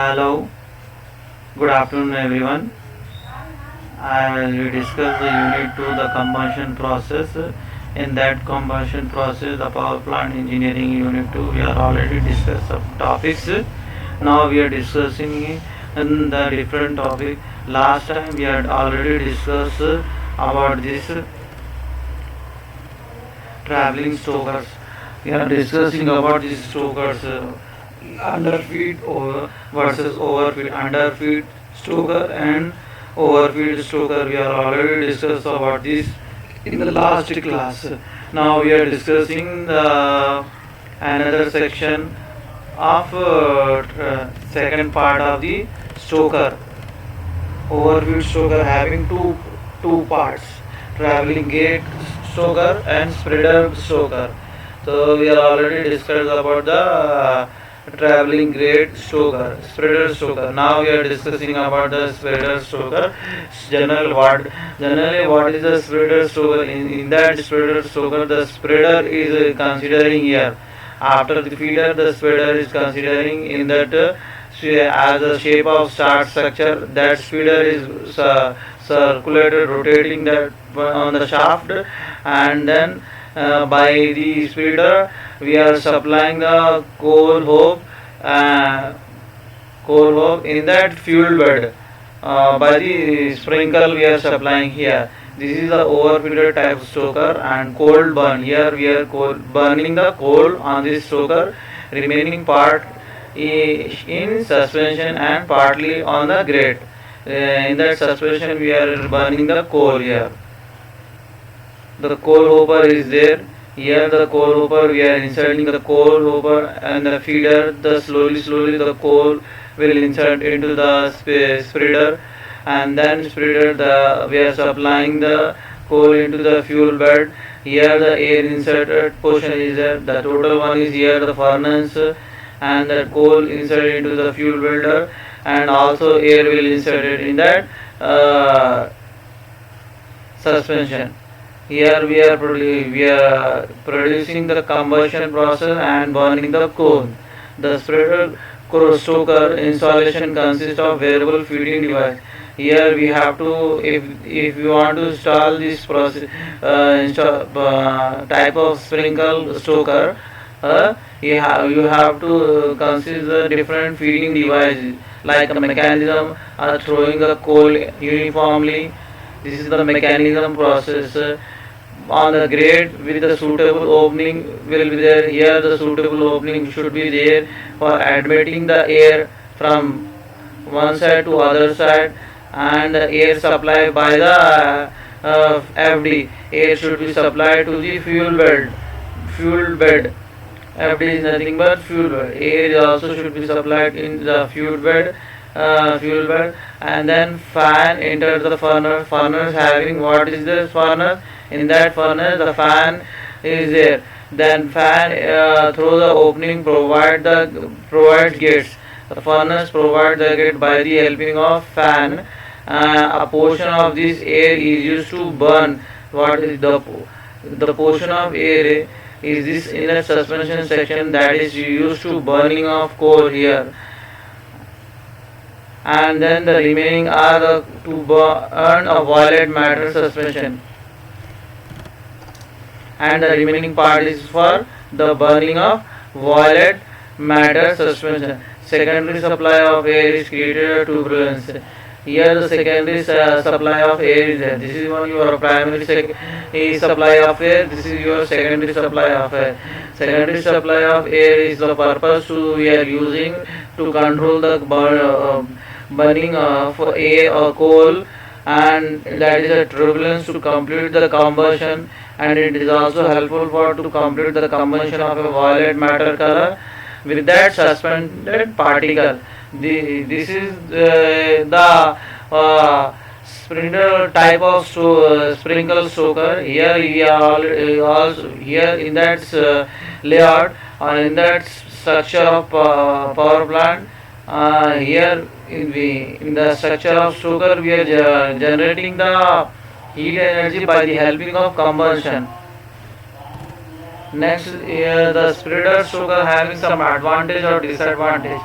Hello, good afternoon everyone. I will discuss the unit 2, the combustion process. In that combustion process, the power plant engineering unit 2, we are already discussed some topics. Now we are discussing in the different topic. Last time we had already discussed about this traveling stokers. We are discussing about these stokers. Underfeed over versus overfeed, underfeed stoker and overfeed stoker. We are already discussed about this in the last class. Now we are discussing the another section of second part of the stoker. Overfeed stoker having two parts: traveling gate stoker and spreader stoker. So we are already discussed about the traveling grade stoker, spreader stoker. Now we are discussing about the spreader stoker. Generally what is the spreader stoker? In that spreader stoker, the spreader is considering here. After the feeder, the spreader is considering in that as a shape of star structure. That feeder is circulated, rotating that on the shaft, and then by the spreader we are supplying the coal hope in that fuel bed. By the sprinkle we are supplying here. This is the overfeeder type stoker and cold burn. Here we are burning the coal on this stoker. Remaining part in suspension and partly on the grate. In that suspension we are burning the coal here. The coal hopper is there. Here the coal hopper, we are inserting the coal hopper and the feeder. The slowly the coal will insert into the spreader, and then spreader we are supplying the coal into the fuel bed. Here the air inserted portion is there. The total one is here the furnace, and the coal inserted into the fuel builder, and also air will inserted in that suspension. Here we are producing the combustion process and burning the coal. The spreader stoker installation consists of variable feeding device. Here we have to, if you want to install this process type of sprinkle stoker, you have to consider different feeding devices like a mechanism throwing the coal uniformly. This is the mechanism process. On the grate with the suitable opening will be there. Here the suitable opening should be there for admitting the air from one side to other side, and the air supply by the FD. Air should be supplied to the fuel bed. FD is nothing but fuel bed. Air also should be supplied in the fuel bed, and then fan enters the furnace. Furnace having, what is this furnace? In that furnace the fan is there. Then fan through the opening provide gates. The furnace provide the gate by the helping of fan. A portion of this air is used to burn. What is the portion of air is this inlet suspension section that is used to burning of coal here, and then the remaining are to burn a violet matter suspension, and the remaining part is for the burning of violet matter suspension. Secondary supply of air is created turbulence. Here the secondary supply of air is there. This is one your primary supply of air. This is your secondary supply of air. Secondary supply of air is the purpose we are using to control the burning of air or coal, and that is a turbulence to complete the combustion, and it is also helpful for to complete the combustion of a violet matter color with that suspended particle. This is the sprinkler type of sprinkle stoker. Here we are also here in that layout or in that structure of power plant. Here in the structure of stoker we are generating the heat energy by the helping of combustion. Next, the spreader stoker having some advantage or disadvantage.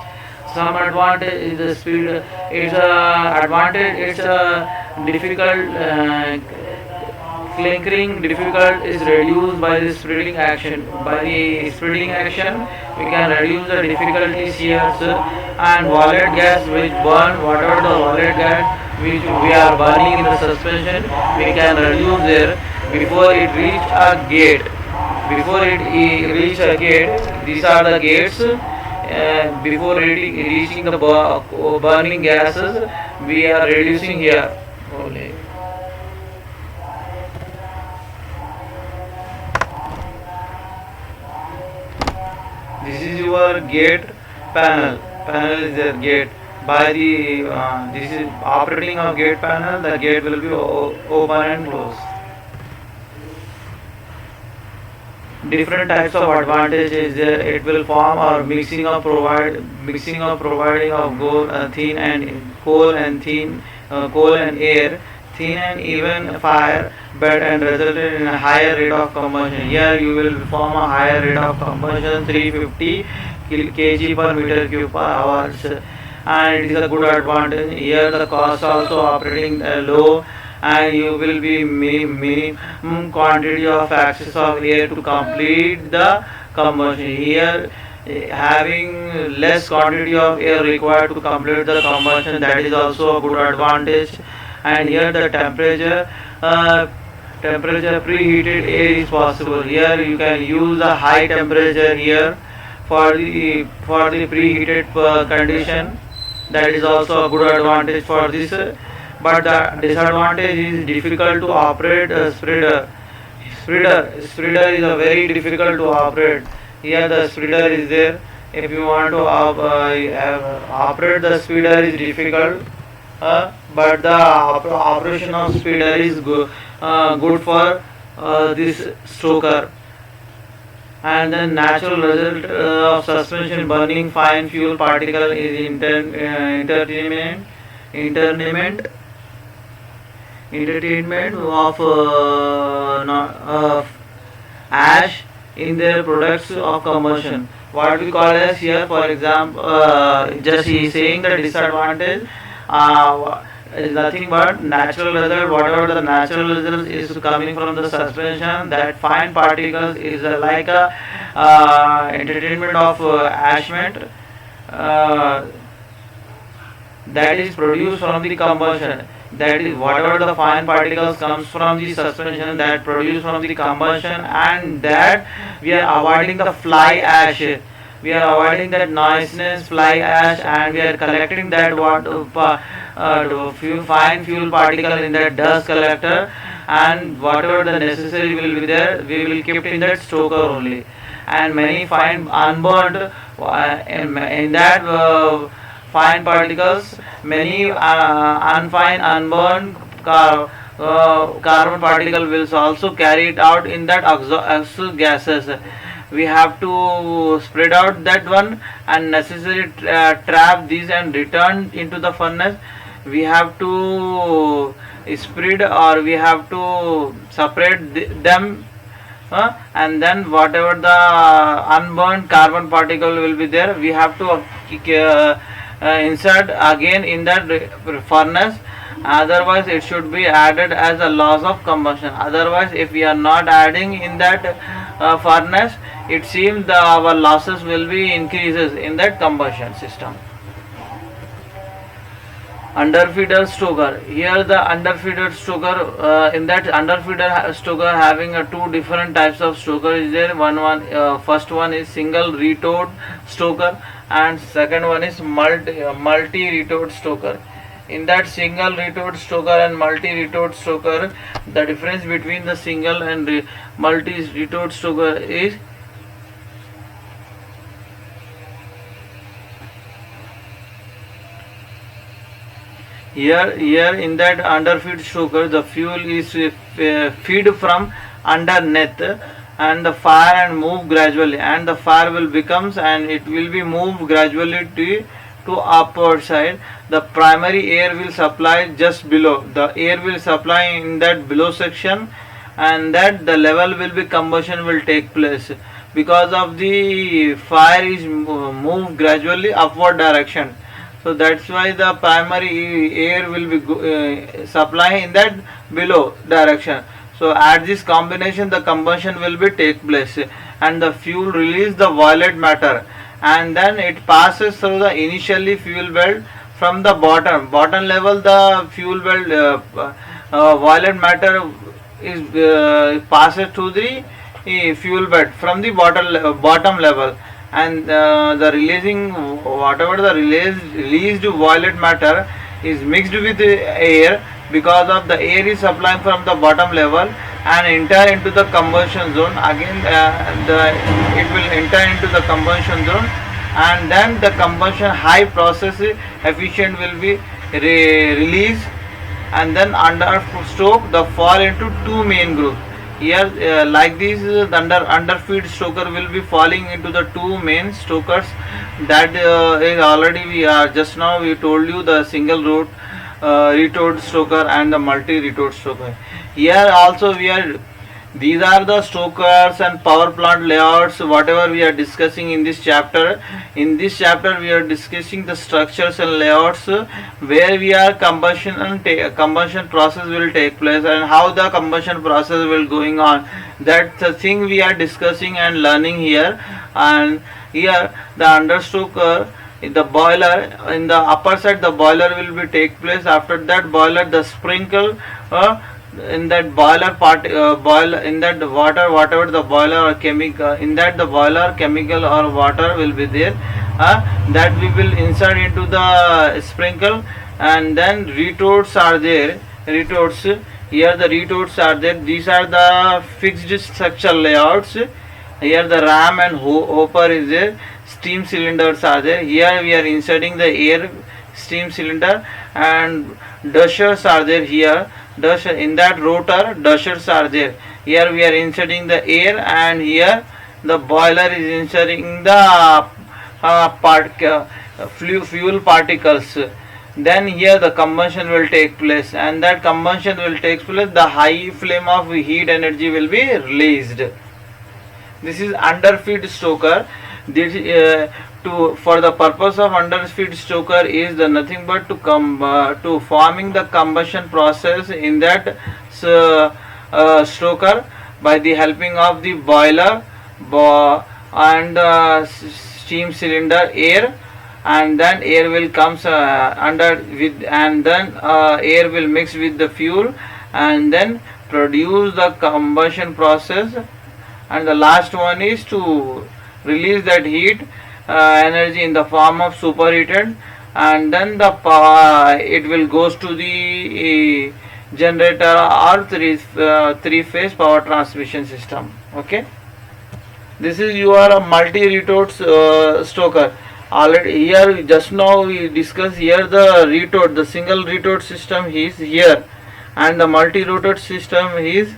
some advantage is the speed. It's a advantage. It's a difficult clinkering difficult is reduced by the spreading action. By the spreading action, we can reduce the difficulty shears and wallet gas which burn whatever the wallet gas which we are burning in the suspension. We can reduce there before it reach a gate. Before it reach a gate, these are the gates. Before reaching the burning gases, we are reducing here. Only. This is your gate panel. Panel is your gate. By the this is operating of gate panel. The gate will be open and closed. Different types of advantages there. It will form or mixing of providing of thin and coal and air, thin and even fire bed and resulted in a higher rate of combustion. Here you will form a higher rate of combustion 350 kg per meter cube per hours, and it is a good advantage. Here the cost also operating low, and you will be minimum quantity of access of air to complete the combustion. Here having less quantity of air required to complete the combustion, that is also a good advantage. And here the temperature preheated air is possible. Here you can use a high temperature here for the preheated condition. That is also a good advantage for this. But the disadvantage is difficult to operate a spreader. Spreader is a very difficult to operate. Here the spreader is there. If you want to operate the spreader is difficult, but the operation of spreader is good for this stoker. And the natural result of suspension burning fine fuel particle is entertainment of ash in their products of combustion. What we call as here, for example, just he is saying the disadvantage is nothing but natural result. Whatever the natural result is coming from the suspension, that fine particles is like a entertainment of ashment that is produced from the combustion. That is whatever the fine particles comes from the suspension that produced from the combustion, and that we are avoiding the fly ash. We are avoiding that noisiness, fly ash, and we are collecting that fine fuel particle in that dust collector, and whatever the necessary will be there, we will keep in that stoker only. And many fine unburned in that fine particles, many unfine unburned carbon particle will also carry it out in that exhaust gases. We have to spread out that one and necessarily trap these and return into the furnace. We have to spread, or we have to separate them, and then whatever the unburned carbon particle will be there, we have to insert again in that furnace. Otherwise it should be added as a loss of combustion. Otherwise, if we are not adding in that furnace, it seems our losses will be increases in that combustion system. Underfeeder stoker. Here the underfeeder stoker, in that underfeeder stoker having two different types of stoker is there. First one is single retort stoker, and second one is multi retort stoker. In that single retort stoker and multi retort stoker, the difference between the single and multi retort stoker is here in that underfeed stoker, the fuel is feed from underneath, and the fire and move gradually, and the fire will becomes and it will be moved gradually to upward side. The primary air will supply just below. The air will supply in that below section, and that the level will be combustion will take place. because of the fire is moved gradually upward direction. So that's why the primary air will be supply in that below direction. So at this combination the combustion will be take place, and the fuel release the violet matter, and then it passes through the initially fuel belt from the bottom level. The fuel belt violet matter is passes to the fuel bed from the bottom level, and the releasing whatever the released violet matter is mixed with the air, because of the air is supplying from the bottom level and enter into the combustion zone. Again it will enter into the combustion zone, and then the combustion high process efficient will be released, and then under stroke the fall into two main groups. Here like this underfeed stoker will be falling into the two main stokers. That is already we are just now we told you the single root retort stoker and the multi retort stoker. Here also we are, these are the stokers and power plant layouts whatever we are discussing in this chapter. In this chapter we are discussing the structures and layouts where we are combustion process will take place, and how the combustion process will going on. That's the thing we are discussing and learning here. And here the understoker in the boiler, in the upper side the boiler will be take place. After that boiler the sprinkle in that boiler part boil in that water, whatever the boiler or chemical, in that the boiler chemical or water will be there, that we will insert into the sprinkle. And then retorts are there. Retorts, here the retorts are there. These are the fixed structure layouts. Here the ram and hopper is there. Steam cylinders are there. Here we are inserting the air steam cylinder, and dashers are there. Here in that rotor dashers are there. Here we are inserting the air, and here the boiler is inserting the fuel particles. Then here the combustion will take place, and that combustion will take place, the high flame of heat energy will be released. This is underfeed stoker. This for the purpose of underfeed stoker is the nothing but to to forming the combustion process in that stoker by the helping of the boiler and steam cylinder air, and then air will comes under with, and then air will mix with the fuel and then produce the combustion process. And the last one is to release that heat energy in the form of superheated, and then the it will goes to the generator or three phase power transmission system. Okay, this is your multi-retort stoker. Already here just now we discussed here the retort, the single retort system is here, and the multi-retort system is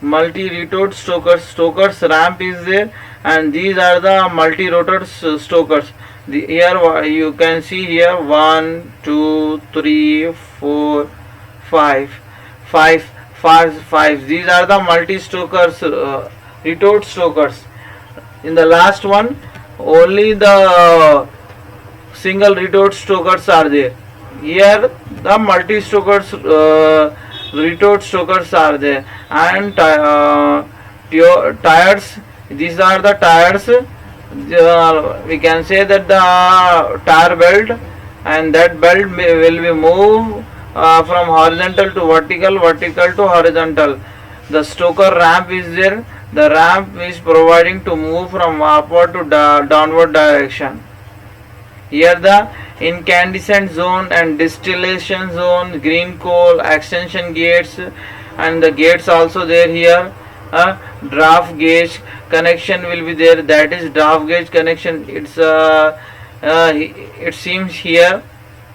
multi-retort stokers ramp is there, and these are the multi-rotor stokers. Here you can see here 1 2 3 4 5. These are the multi-stokers retort stokers. In the last one only the single retort stokers are there. Here the multi-stokers retort stokers are there, and tires. These are the tires. We can say that the tire belt, and that belt will be moved from horizontal to vertical, vertical to horizontal. The stoker ramp is there. The ramp is providing to move from upward to downward direction. Here the incandescent zone and distillation zone, green coal, extension gates, and the gates also there here. Draft gauge connection will be there. That is draft gauge connection. It seems here,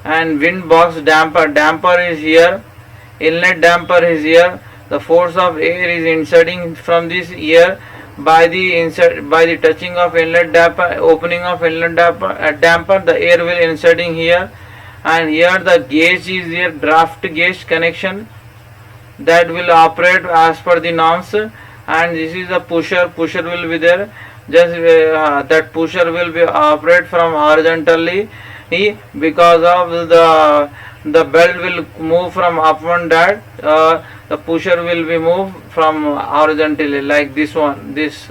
and wind box damper is here. Inlet damper is here. The force of air is inserting from this here by the touching of inlet damper, opening of inlet damper, the air will inserting here, and here the gauge is here, draft gauge connection that will operate as per the norms, and this is the pusher will be there. Just that pusher will be operate from horizontally, because of the belt will move from up and that, the pusher will be moved from horizontally, like this one. This,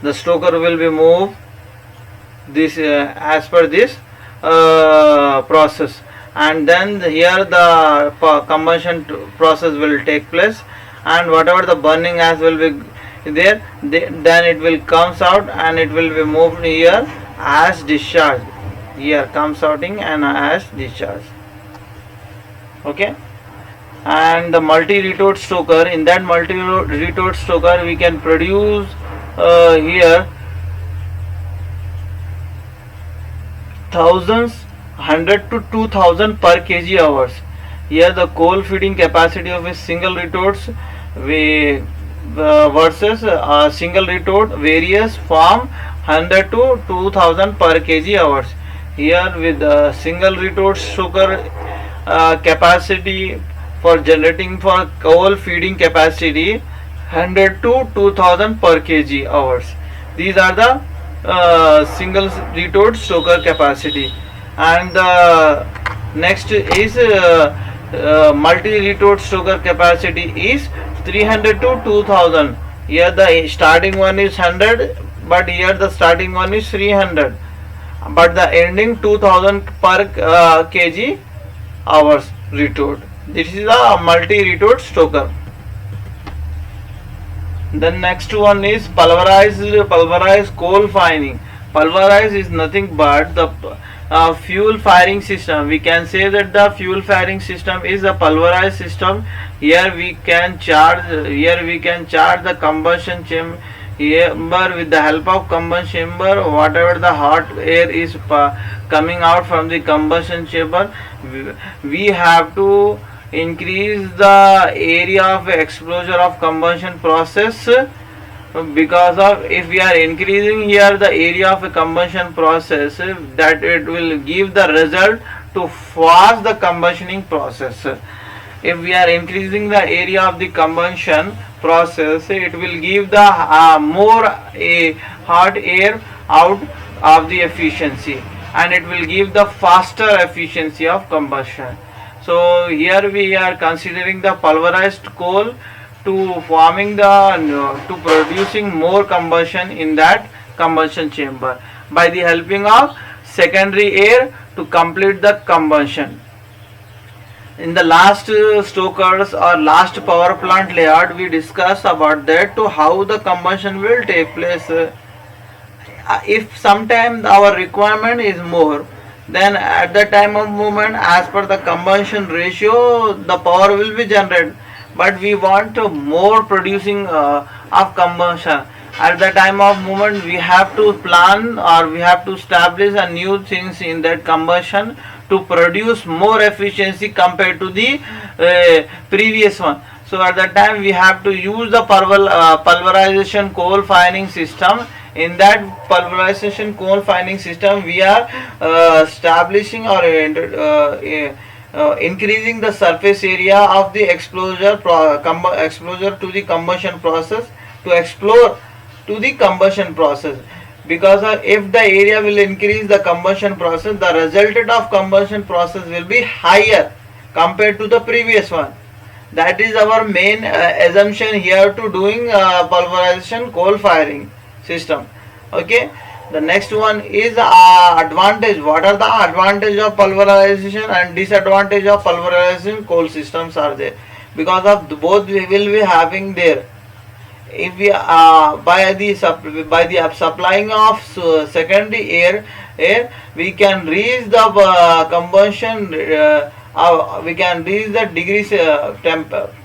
the stoker will be moved this as per this process, and then here the combustion process will take place, and whatever the burning gas will be there, then it will comes out and it will be moved here as discharge. Here comes outing and as discharge. Okay. And the multi-retort stoker, in that multi-retort stoker we can produce here thousands, 100 to 2000 per kg hours. Here the coal feeding capacity of a single retorts versus a single retort varies from 100 to 2000 per kg hours. Here with the single retort stoker capacity for generating for coal feeding capacity 100 to 2000 per kg hours. These are the single retort stoker capacity. And the next is multi-retort stoker capacity is 300 to 2000. Here the starting one is 100, but here the starting one is 300, but the ending 2000 per kg hours retort. This is a multi-retort stoker. The next one is pulverized coal firing. Pulverized is nothing but the fuel firing system. We can say that the fuel firing system is a pulverized system. Here we can charge the combustion chamber with the help of combustion chamber. Whatever the hot air is coming out from the combustion chamber, we have to increase the area of exposure of combustion process, because of if we are increasing here the area of a combustion process, that it will give the result to fast the combustioning process. If we are increasing the area of the combustion process, it will give the more hot air out of the efficiency, and it will give the faster efficiency of combustion. So here we are considering the pulverized coal to forming to producing more combustion in that combustion chamber by the helping of secondary air to complete the combustion. In the last stokers or last power plant layout, we discussed about that to how the combustion will take place. If sometime our requirement is more, then at the time of movement, as per the combustion ratio, the power will be generated, but we want more producing of combustion. At the time of movement, we have to plan or we have to establish a new things in that combustion to produce more efficiency compared to the previous one. So at that time we have to use the pulverization coal firing system. In that pulverization coal firing system, we are establishing or increasing the surface area of the exposure to the combustion process, to explore to the combustion process, because if the area will increase the combustion process, the resultant of combustion process will be higher compared to the previous one. That is our main assumption here to doing pulverization coal firing system. Okay, the next one is advantage. What are the advantage of pulverization and disadvantage of pulverization coal systems are there? Because of both we will be having there. If we by the supplying of secondary air, we can reach the combustion. We can reach the degrees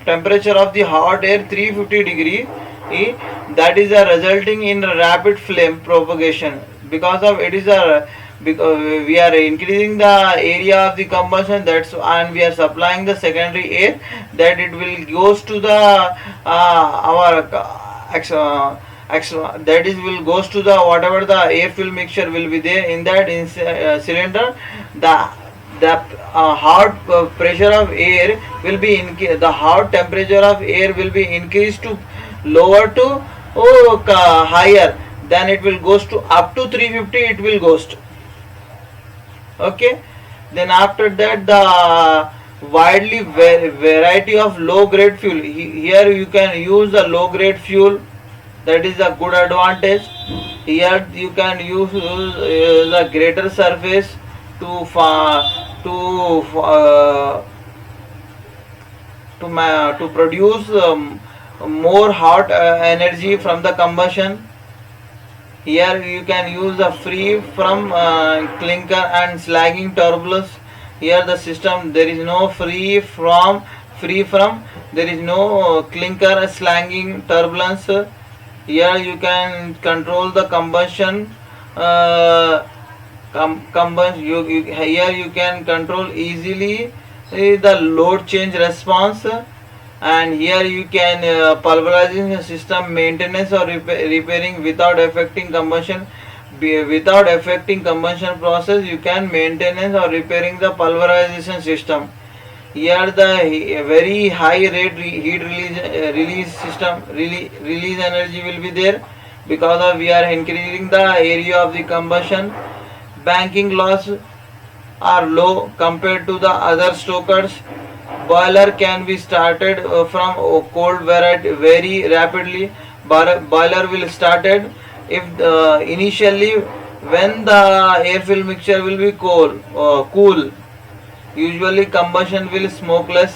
temperature of the hot air 350 degree. That is resulting in rapid flame propagation, because of it is because we are increasing the area of the combustion, that's and we are supplying the secondary air, that it will goes to the our that is will goes to the whatever the air fuel mixture will be there in that cylinder. the hot pressure of air will be the hot temperature of air will be increased to lower to higher, then it will goes to up to 350, it will goes to. Okay, then after that the widely variety of low grade fuel. Here you can use the low grade fuel, that is a good advantage. Here you can use the greater surface to to produce more hot energy from the combustion. Here you can use the free from clinker and slagging turbulence. Here the system, there is no free from there is no clinker slagging turbulence. Here you can control the combustion. Here you can control easily the load change response, and here you can pulverizing system maintenance or repairing without affecting combustion. Without affecting combustion process, you can maintenance or repairing the pulverization system. Here the very high rate heat release system release energy will be there, because of we are increasing the area of the combustion. Banking loss are low compared to the other stokers. Boiler can be started from cold very rapidly. Boiler will started if initially when the air fill mixture will be cool. Usually combustion will smokeless.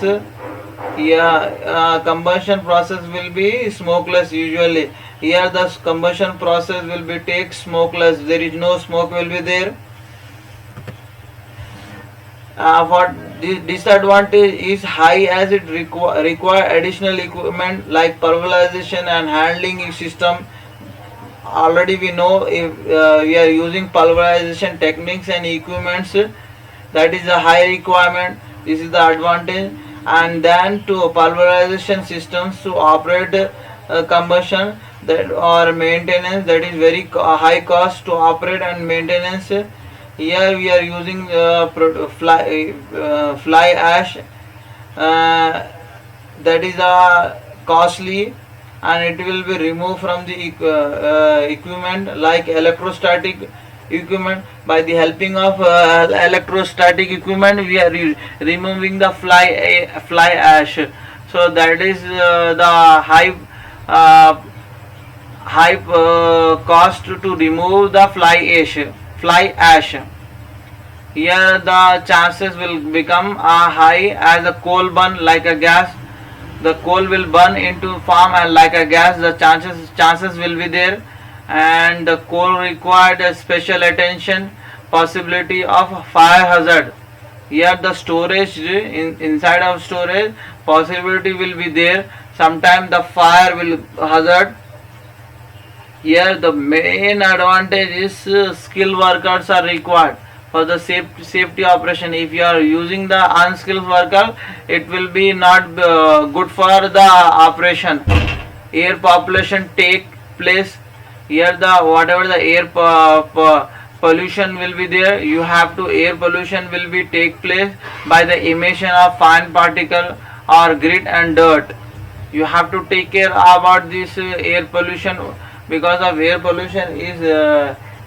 Combustion process will be smokeless usually. Here the combustion process will be take smokeless. There is no smoke will be there. For disadvantage is high, as it require additional equipment like pulverization and handling system. Already we know if we are using pulverization techniques and equipments, that is a high requirement. This is the advantage. And then to pulverization systems to operate combustion that or maintenance, that is very high cost to operate and maintenance. Here we are using fly ash, that is costly, and it will be removed from the equipment like electrostatic equipment. By the helping of electrostatic equipment, we are removing the fly ash. So that is the high cost to remove the fly ash. Here the chances will become high, as the coal burn like a gas. The coal will burn into form and like a gas. The chances will be there, and the coal required a special attention. Possibility of fire hazard. Here the storage inside of storage possibility will be there. Sometimes the fire will hazard. Here the main advantage is skilled workers are required for the safety operation. If you are using the unskilled worker, it will be not good for the operation. Air population take place. Here the whatever the air pollution will be there, you have to air pollution will be take place by the emission of fine particle or grit and dirt. You have to take care about this air pollution, because of air pollution is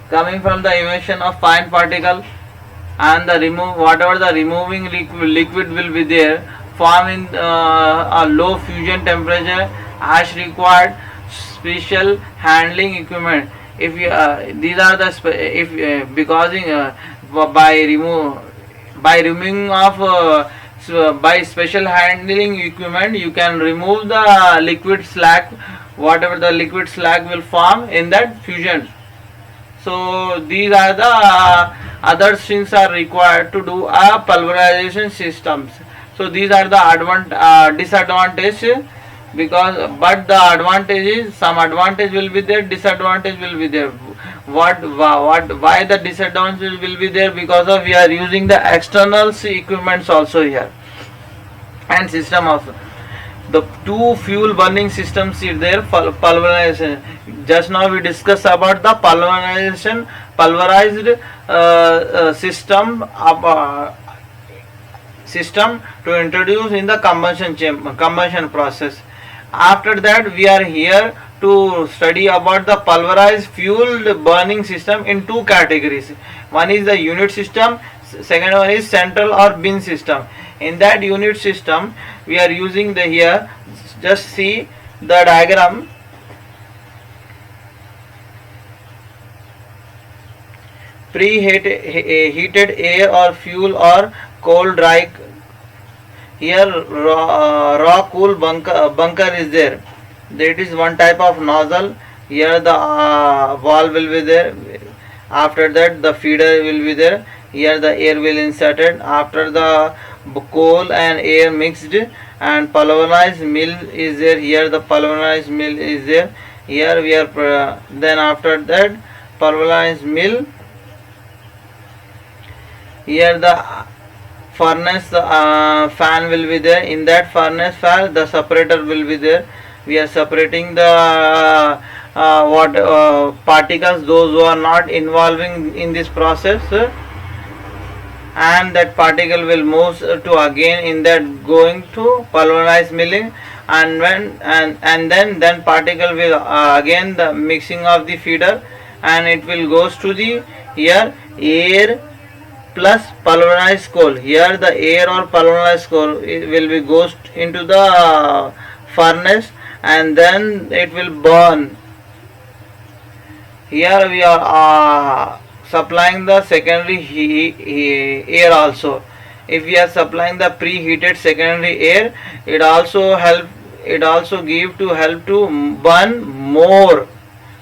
coming from the emission of fine particle, and the whatever the removing liquid will be there form in a low fusion temperature. Ash required special handling equipment. If you these are the if because by removing of by special handling equipment, you can remove the liquid slag, whatever the liquid slag will form in that fusion. So these are the other things are required to do a pulverization systems. So these are the disadvantage, because but the advantage is some advantage will be there, disadvantage will be there. Why the disadvantage will be there? Because of we are using the external equipments also here, and system also. The two fuel burning systems is there for pulverization. Just now we discussed about the pulverized system system to introduce in the combustion process. After that, we are here to study about the pulverized fuel burning system in two categories. One is the unit system, second one is central or bin system. In that unit system, we are using the here, just see the diagram. Preheated air or fuel or cold dry. Here raw cool bunker is there. That is one type of nozzle. Here the valve will be there. After that the feeder will be there. Here the air will inserted. After the coal and air mixed and pulverized mill is there. Here the pulverized mill is there. Here we are then after that pulverized mill. Here the furnace fan will be there. In that furnace fan the separator will be there. We are separating the particles, those who are not involving in this process, and that particle will move to again in that going to pulverized milling, and when and then particle will again the mixing of the feeder, and it will goes to the here air plus pulverized coal. Here the air or pulverized coal will be goes into the furnace and then it will burn. Here we are supplying the secondary air also. If we are supplying the preheated secondary air, it also give to help to burn more.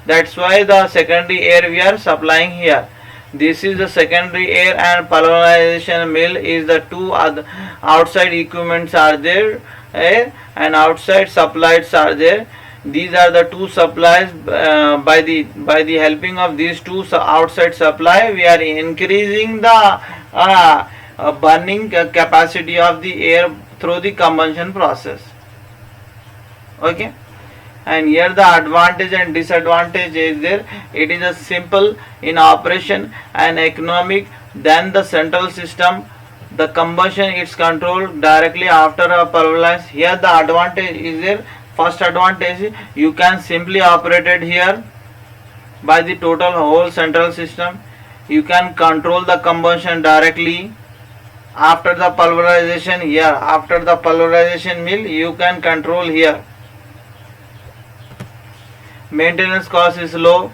That's why the secondary air we are supplying here. This is the secondary air, and pulverization mill is the two other outside equipments are there, and outside supplies are there. These are the two supplies. By the helping of these two outside supply, we are increasing the burning capacity of the air through the combustion process. Okay. And here the advantage and disadvantage is there. It is a simple in operation and economic than the central system. The combustion is controlled directly after a pulverized. Here the advantage is there. First advantage, you can simply operate it here by the total whole central system. You can control the combustion directly after the pulverization. Here after the pulverization mill, you can control here. Maintenance cost is low.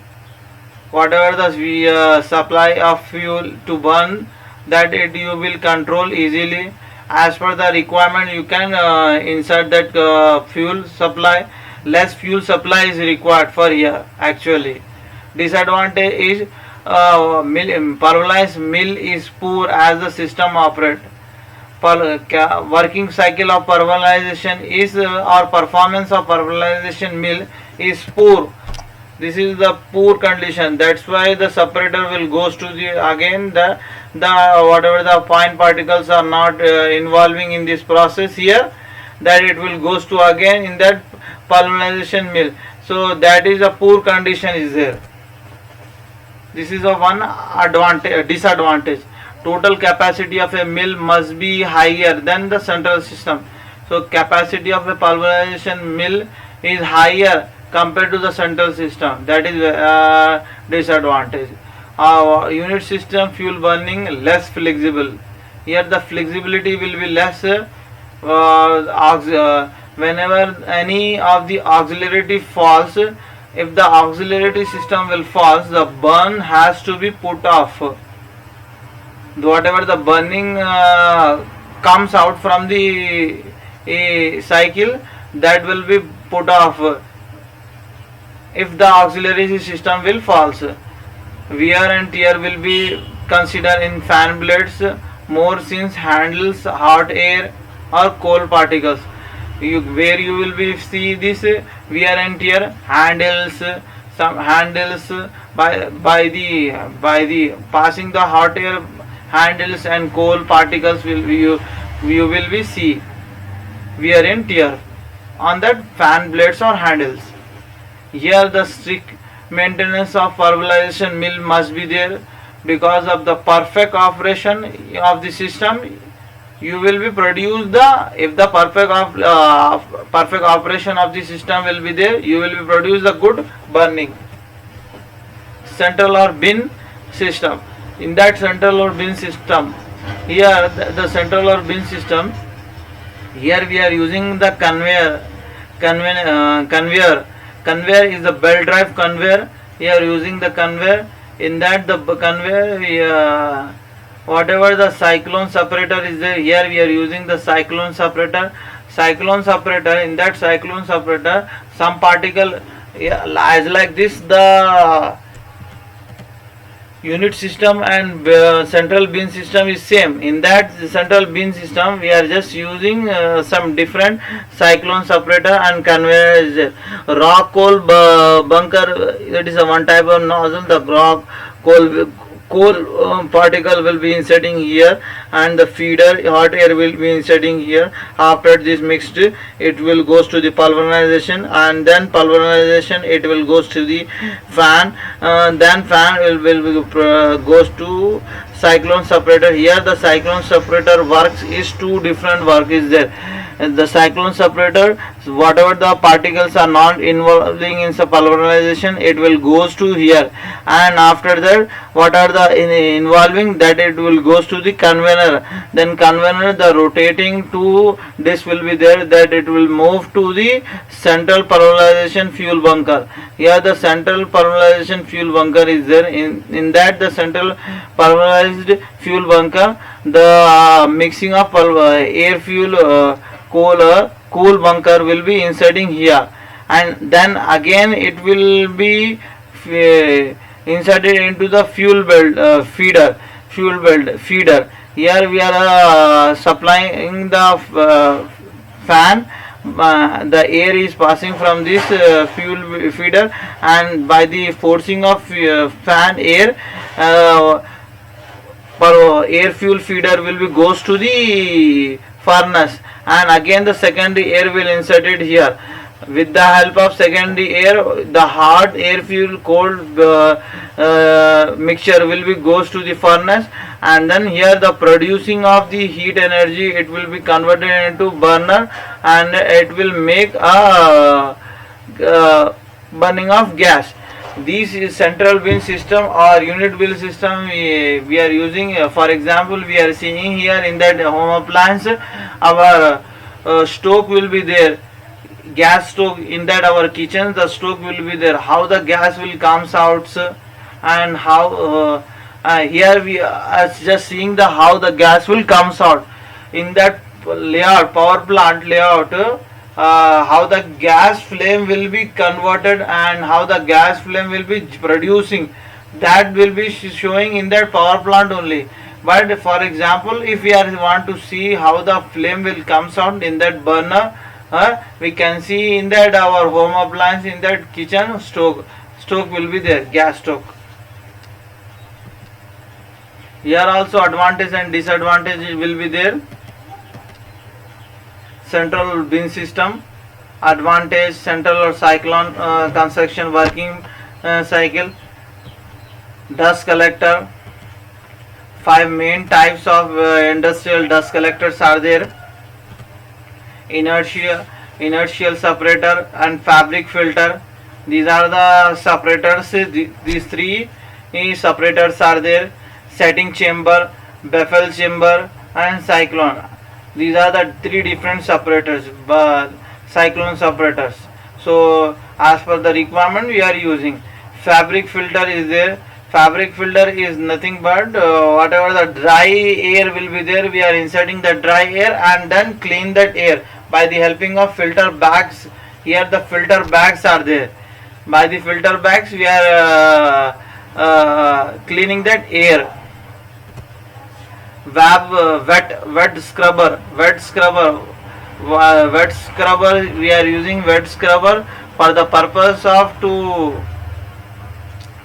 Whatever the supply of fuel to burn, that you will control easily. As per the requirement, you can insert that fuel supply. Less fuel supply is required for here actually. Disadvantage is pulverized mill is poor as the system operates. Working cycle of pulverization is or performance of pulverization mill is poor. This is the poor condition. That's why the separator will goes to the again the whatever the fine particles are not involving in this process here, that it will goes to again in that pulverization mill. So that is a poor condition is there. This is a one advantage disadvantage. Total capacity of a mill must be higher than the central system. So capacity of a pulverization mill is higher compared to the central system. That is disadvantage. Unit system fuel burning less flexible. Here the flexibility will be less. Whenever any of the auxiliary falls, if the auxiliary system will fall, the burn has to be put off. Whatever the burning comes out from the cycle, that will be put off if the auxiliary system will falls. Wear and tear will be considered in fan blades more since handles hot air or cold particles. Where you will be see this wear and tear handles, some handles by the passing the hot air handles and cold particles will be you will be see wear and tear on that fan blades or handles. Here the strict maintenance of pulverization mill must be there because of the perfect operation of the system. you will be produce the, if the perfect operation of the system will be there, you will be produce the good burning. Central or bin system. In that central or bin system, here the central or bin system, here we are using the conveyor is the belt drive conveyor. Here using the conveyor. In that the conveyor, whatever the cyclone separator is there, here we are using the cyclone separator. In that cyclone separator, some particle, as like this, the unit system and central bin system is same. In that central bin system, we are just using some different cyclone separator and conveyor is there. Rock coal bunker, that is a one type of nozzle. The rock coal particle will be inserting here, and the feeder hot air will be inserting here. After this mixed, it will goes to the pulverization, and then pulverization it will goes to the fan. Then fan will goes to cyclone separator. Here the cyclone separator works is two different work is there. And the cyclone separator, whatever the particles are not involving in the pulverization, it will goes to here, and after that what are the involving, that it will goes to the conveyor. Then conveyor, the rotating to this will be there, that it will move to the central pulverization fuel bunker. Here the central pulverization fuel bunker is there. In that the central pulverized fuel bunker, the mixing of air fuel cool bunker will be inserting here, and then again it will be inserted into the fuel belt feeder. Here we are supplying the fan. The air is passing from this fuel feeder, and by the forcing of fan air, air fuel feeder will be goes to the furnace, and again the secondary air will inserted here. With the help of secondary air, the hot air fuel cold mixture will be goes to the furnace, and then here the producing of the heat energy, it will be converted into burner, and it will make a burning of gas. This is central bin system or unit bin system we are using. For example, we are seeing here in that home appliance, our stove will be there, gas stove. In that our kitchen, the stove will be there. How the gas will comes out, and how here we are just seeing the how the gas will comes out. In that layout, power plant layout, how the gas flame will be converted and how the gas flame will be producing, that will be showing in that power plant only. But for example, if we are want to see how the flame will comes out in that burner, we can see in that our home appliance, in that kitchen stove will be there, gas stove. Here also advantage and disadvantage will be there. Central bin system advantage: central or cyclone construction working cycle, dust collector. 5 main types of industrial dust collectors are there: inertial separator and fabric filter. These are the separators. These three separators are there: setting chamber, baffle chamber, and cyclone. These are the three different separators, cyclone separators. So as per the requirement we are using. Fabric filter is there. Fabric filter is nothing but whatever the dry air will be there, we are inserting the dry air and then clean that air by the helping of filter bags. Here the filter bags are there. By the filter bags we are cleaning that air. Wet scrubber, we are using wet scrubber for the purpose of to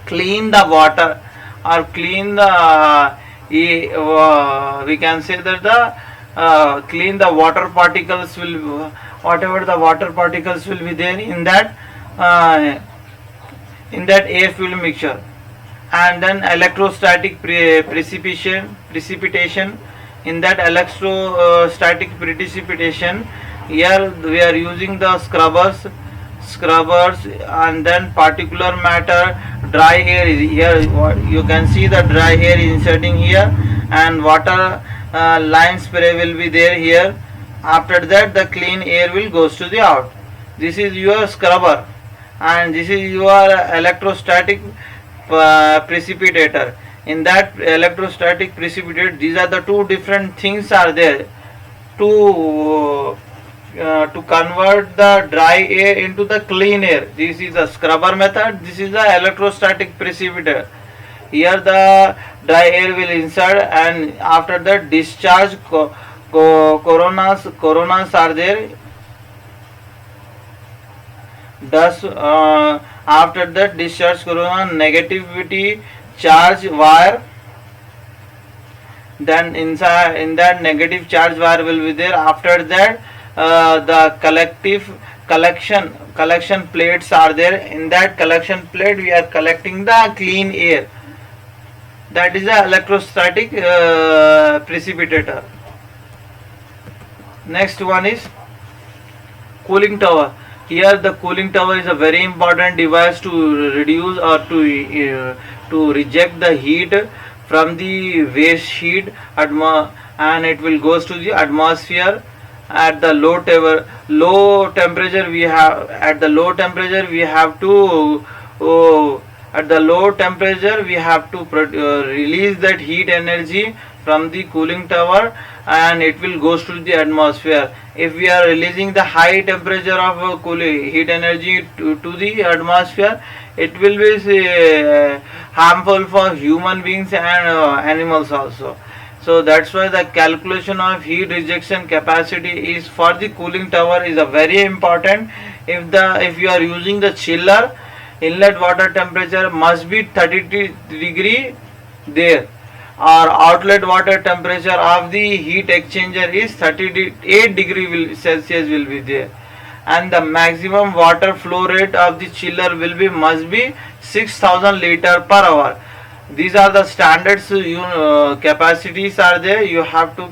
clean the water or clean the we can say that the clean the water particles will, whatever the water particles will be there in that air fuel mixture. And then electrostatic precipitation, in that electrostatic precipitation, here we are using the scrubbers, and then particular matter, dry air is here. You can see the dry air inserting here, and water line spray will be there here. After that the clean air will goes to the out. This is your scrubber, and this is your electrostatic precipitator. In that electrostatic precipitator, these are the two different things are there to convert the dry air into the clean air. This is the scrubber method, this is the electrostatic precipitator. Here the dry air will insert, and after that discharge coronas are there. Thus after that discharge corona negativity charge wire, then inside in that negative charge wire will be there. After that the collection plates are there. In that collection plate we are collecting the clean air. That is the electrostatic precipitator. Next one is cooling tower. Here the cooling tower is a very important device to reduce or to reject the heat from the waste heat and it will goes to the atmosphere at the low temperature. We have at the low temperature we have to release that heat energy from the cooling tower, and it will goes to the atmosphere. If we are releasing the high temperature of cooling heat energy to the atmosphere, it will be harmful for human beings and animals also. So that's why the calculation of heat rejection capacity is for the cooling tower is a very important. If you are using the chiller, inlet water temperature must be 30 degree there, or outlet water temperature of the heat exchanger is 38 degree Celsius will be there, and the maximum water flow rate of the chiller will be must be 6000 liter per hour. These are the standards. Capacities are there, you have to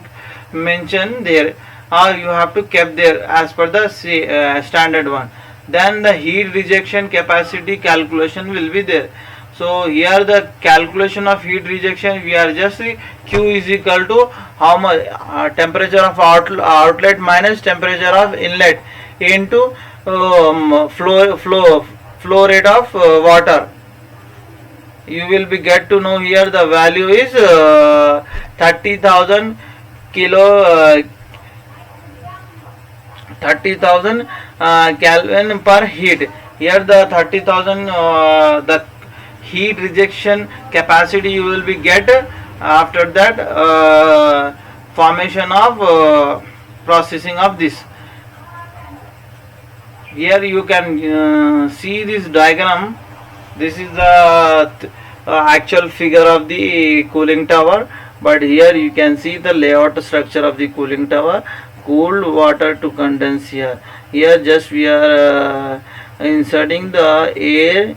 mention there, or you have to keep there as per the standard one. Then the heat rejection capacity calculation will be there. So here the calculation of heat rejection, we are just Q is equal to how much temperature of outlet minus temperature of inlet into flow rate of water. You will be get to know here the value is 30,000 Kelvin per heat. Here the 30,000 the heat rejection capacity you will be get after that formation of processing of this. Here you can see this diagram. This is the actual figure of the cooling tower, but here you can see the layout structure of the cooling tower. Cooled water to condense here. Here just we are inserting the air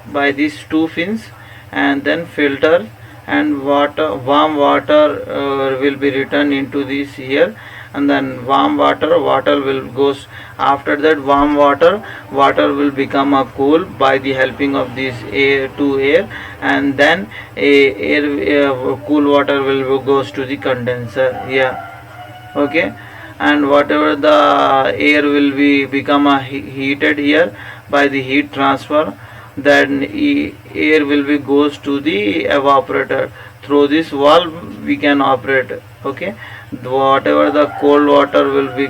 by these two fins, and then filter, and warm water will be returned into this here, and then warm water will goes. After that warm water will become a cool by the helping of this air, and then cool water will goes to the condenser here. Okay, and whatever the air will be become heated here by the heat transfer, then air will be goes to the evaporator. Through this valve we can operate. Okay, whatever the cold water will be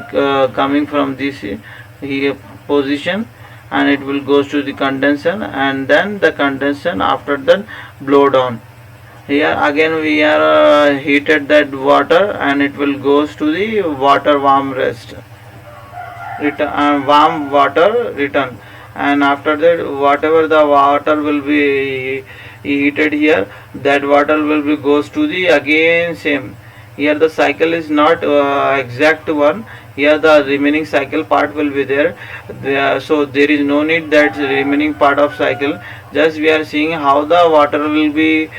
coming from this here position, and it will goes to the condenser, and then the condenser after that blow down. Here again we are heated that water, and it will goes to the water warm rest warm water return, and after that whatever the water will be heated here, that water will be goes to the again same. Here the cycle is not exact one. Here the remaining cycle part will be there. So there is no need that remaining part of cycle. Just we are seeing how the water will be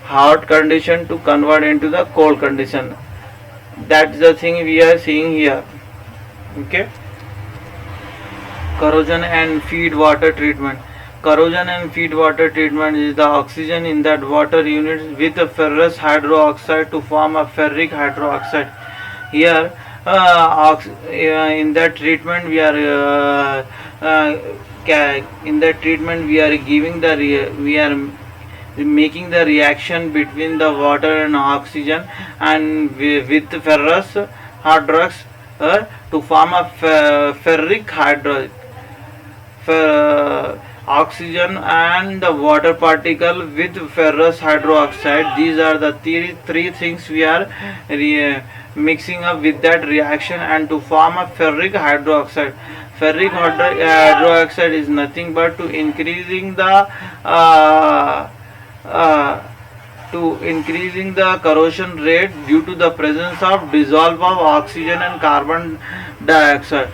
hot condition to convert into the cold condition. That's the thing we are seeing here. Okay. Corrosion and feed water treatment. Corrosion and feed water treatment is the oxygen in that water units with a ferrous hydroxide to form a ferric hydroxide. Here, in that treatment we are giving the we are making the reaction between the water and oxygen and with ferrous hydrox to form a ferric hydroxide. Oxygen and the water particle with ferrous hydroxide. These are the three things we are mixing up with that reaction and to form a ferric hydroxide. Ferric hydroxide is nothing but to increasing the corrosion rate due to the presence of dissolve of oxygen and carbon dioxide.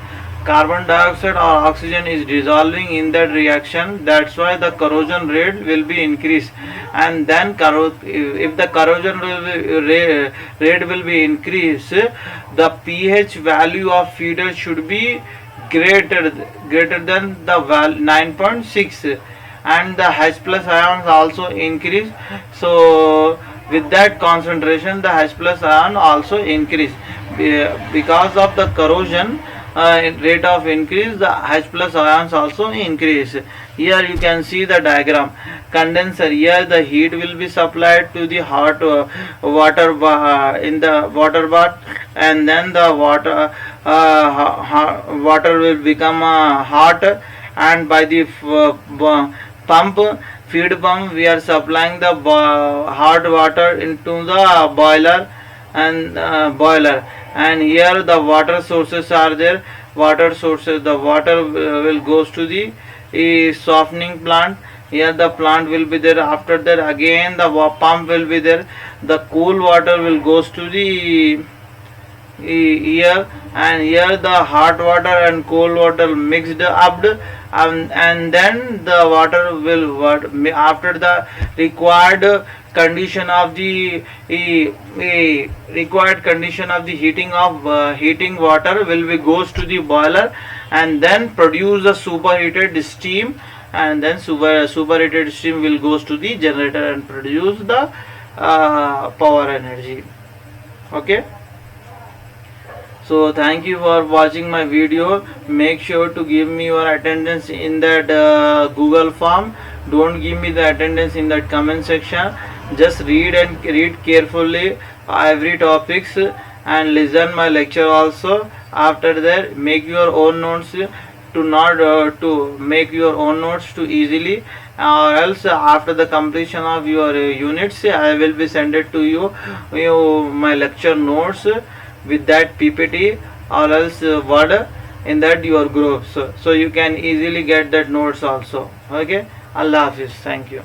Carbon dioxide or oxygen is dissolving in that reaction. That's why the corrosion rate will be increased. And then if the corrosion rate will be increased, the pH value of feeder should be greater than the 9.6, and the H plus ions also increase. So with that concentration, the H plus ion also increase. Because of the corrosion rate of increase, the H plus ions also increase. Here you can see the diagram. Condenser, here the heat will be supplied to the hot water in the water bath, and then the water will become hot, and by the feed pump we are supplying the hot water into the boiler, and here the water sources are there. The water will goes to the softening plant. Here the plant will be there. After that again the pump will be there. The cool water will goes to the here, and here the hot water and cold water mixed up, and then the water will after the required condition of the heating water will be goes to the boiler, and then produce the superheated steam, and then superheated steam will goes to the generator and produce the power energy. Okay. So thank you for watching my video. Make sure to give me your attendance in that Google form. Don't give me the attendance in that comment section. Just read carefully every topics and listen my lecture also. After that, make your own notes to make your own notes to easily, or else after the completion of your units, I will be send it to you my lecture notes with that PPT, or else Word in that your groups, so you can easily get that notes also. Okay. Allah Hafiz. Thank you.